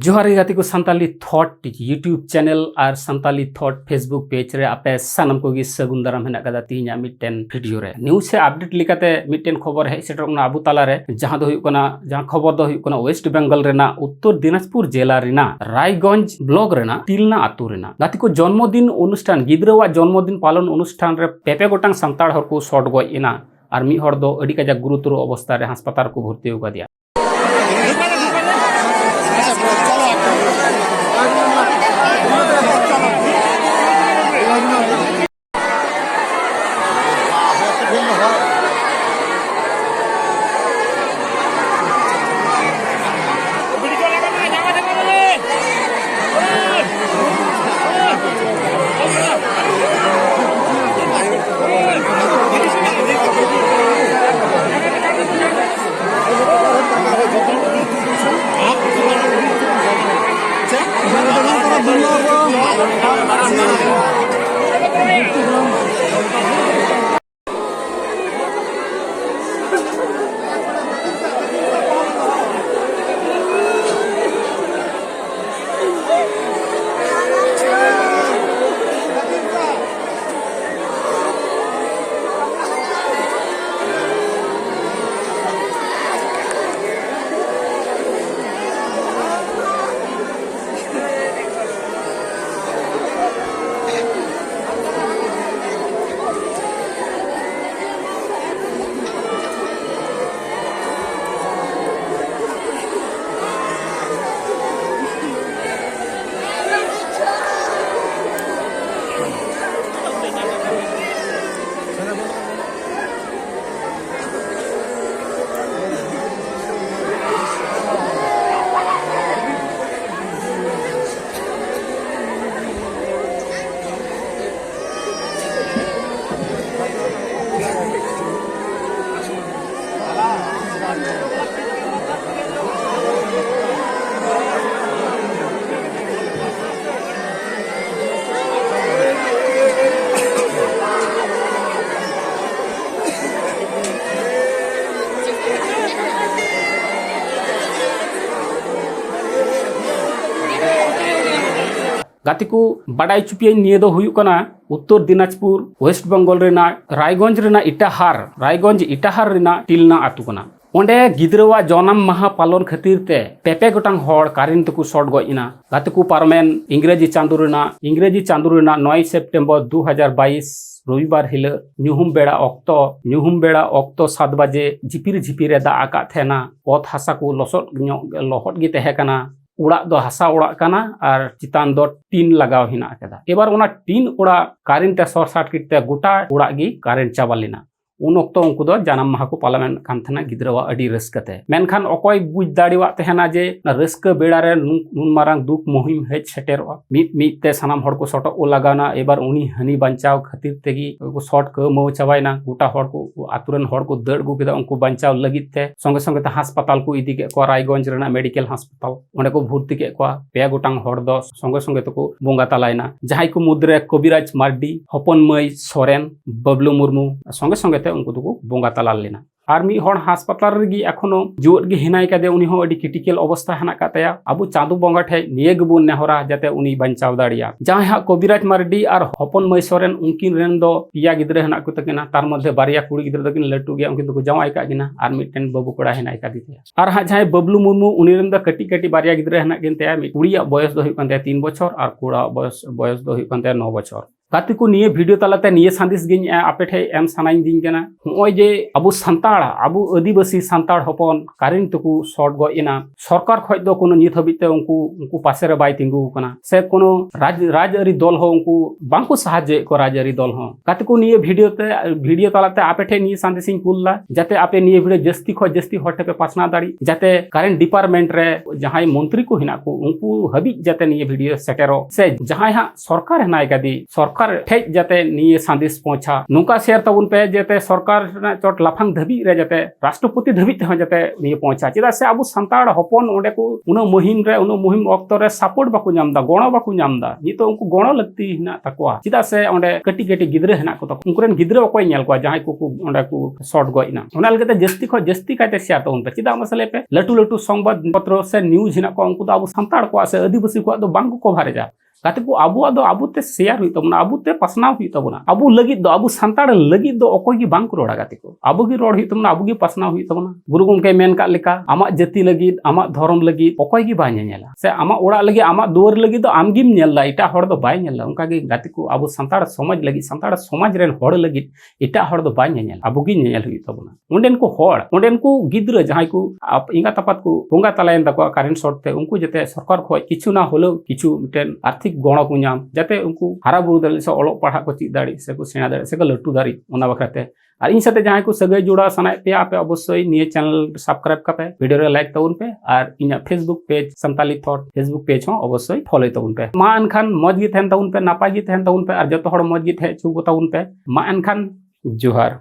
जोहार गाती को संताली थॉट यूट्यूब चैनल और संताली थॉट फेसबुक पेज रे आपे सानम को सगुन दाराम हेना कदा तीना मिटेन वीडियो रे न्यूज से अपडेट लिकाते मिटेन खबर है सेटर अबू ताला रे जहां दो हुयुकना जहां खबर दो हुयुकना वेस्ट बेंगल रेना उत्तर दिनाजपुर जिला रेना रायगंज ब्लॉक रेना टिलना आतु रेना गाती को जन्मदिन अनुष्ठान गिद्रवा जन्मदिन पालन अनुष्ठान रे पेपे गोटांग संताड़ हर को शॉट गय इना और मी हर दो अडी काजा गुरुतर अवस्था रे अस्पताल को भर्ती हो दिया। गाती को बड़ाई चुपिया निये दो हुयुकना उत्तर दिनाजपुर वेस्ट बेंगल रेना रायगंज रेना इटाहार रेना टिलना आतु कना ओंडे गिद्रवा जन्म माहा पालन खातिर ते पेपे गोटांग हर कारिन तको शॉट गय इना गाती को पारमेन इंग्रेजी चांदो रेना 9 सेप्टेम्बर 2022 रविवार हिल ᱧᱩᱦᱩᱢ बेड़ा ऑक्तो 7 बजे झिपिर झिपिर दा आका थेना ओत हासा को लहट गे तहेकना उड़ा दो हासा उड़ा कना और चितान दो टीन लगाव हिना केदा एबार ओना टीन उड़ा कारेंट ते शॉर्ट सर्किट ते गोटा उड़ा गी कारेंट चाबा लेना उन वक्त उनको दो जन्म माह को पालन कान थना गिद्रवा अडी रस्कते मेनखान अकोय बुझ दाड़ीवा तेहना जे रस्क बेड़ा रे नुन मारांग दुख मुहिम हेज सेटेरवा मीत ते सनाम हड़ को शॉट ओ लगाना एबार उनी हनी बंचाव खातिर तेगी को शॉट क मो चाबायना गोटा हड़ को आतुरन हड़ को दड़ गु केदा उनको बंचाव लगित ते संगे संगे ते अस्पताल को इदी के को रायगंज रेना मेडिकल अस्पताल ओंडे को भर्ती के को पे गोटांग हड़ दो संगे संगे तो को बोंगा तालायना जहाई को मुद्रे कविराज मार्डी हपन मई सोरेन बबलू मुर्मू संगे संगे उनको तो बोंगा तला लेना आर्मी हर हास्पताल रेगी एखोनो जुवत गे हिनाय कादे उनी हो अडी क्रिटिकल अवस्था हेना कातया अबु चांदू बोंगा ठे निये गबुन नेहरा जाते उनी बंचाव दाड़िया जहां हा कविराज मार्डी और हपन मई सोरेन उनकिन रेन दो पिया गिद्रे हेना को तकिना तार मध्ये बारिया कुड़ी गिद्रे दकिन लटू गया उनकिन तो जावाय का गिना आर मिटन बाबू कोड़ा हेनाय का दिते और हा जहां बबलू मुर्मू उनी रेन द कटी कटी बारिया गिद्रे हेना गिनते कुड़िया बयस दो हुई कंते 3 बछर और कोड़ा बयस दो हुई कंते 9 बछर गाती को निये वीडियो तालाते निये संदेश गिन आपे ठे एम सानाइन दिन केना होय जे अबु संताड़ अबु आदिवासी संताड़ हपन कारिन तकु शॉर्ट गय इना सरकार खय दो कोनो नित हबिते उनको पासे रे बाय तिंगु कना से कोनो राजआरी दल हो उनको बांको सहाय्य को राजआरी दल हो गाती को निये वीडियो तालाते आपे ठे निये संदेशिंग कुलला जाते आपे निये वीडियो जस्ती हटे पे पासना दाड़ी जाते कारेंट डिपार्टमेंट रे जहाय मंत्री को हिना को उनको हबि जाते निये वीडियो सेटेरो से जहाय हा सरकार हेनाय गादी सरकार सरकार ठेज जाते निये सांदेश पहुंचा नुका शेयर तबुन पे जाते सरकार चोट लाफांग धबी रे जाते राष्ट्रपति धबी ते जाते निये पहुंचा चेदा से अब संताड़ हपन ओंडे को उन मुहिम ऑक्तो रे सपोर्ट बाकू नामदा गणो बाकू नामदा नि तो उनको गणो लगती हिना तकवा चेदा से ओंडे कटी कटी गिद्रे हिना को उनकुरेन गिद्रे ओकोय नेल को जहां को ओंडे को शॉर्ट गइना ओना लगते जस्ती काते शेयर तो उनपे चेदा मसले पे लटू संवाद पत्र से न्यूज हिना को उनको अब संताड़ को से आदिवासी को दो बांग को कवरेजा गाते को आबुते शेयर हुई तबना आबुते पसनाव हुई तबना आबु लगी दो आबु संताड़ लगी दो अकोय की बांग को रोड़ा गाते को आबु की रोड हुई तबना आबु की पसनाव हुई तबना गुरु गमके मेन का लेका आमा जाति लगी आमा धर्म लगी अकोय की बाय नेला से आमा ओड़ा लगी आमा दुआर लगी दो आमगिम नेला इटा हड़ दो बाय नेला उनका के गाते को आबु संताड़ समाज लगी संताड़ समाज रेन हड़ लगी इटा हड़ दो बाय नेला आबु की नेल हुई तबना ओंडेन को हड़ ओंडेन को गिद्र जहां को इंगा तपात को होंगा तलायन तको करेंट शॉर्ट ते उनको जते सरकार खो किछु ना होलो किछु मिटेन आर्थिक गणो को नाम जाते उनको हारा बुरु दाड़ी से ओलो पढ़ा को चीज दाड़ी से को सेना दाड़ी से को लट्टू दाड़ी ओना बखराते और इन साथे जहां को सगै जुड़ा सनाय पे आपे अवश्य निये चैनल सब्सक्राइब कापे वीडियो रे लाइक तउन पे और इना Facebook page Santali thought Facebook page हो अवश्य फॉलो तउन पे मा अनखान मौज गी थेन तउन पे नापाय गी थेन तउन पे और जतो हड़ मौज गी थे छु तउन पे मा अनखान जोहार।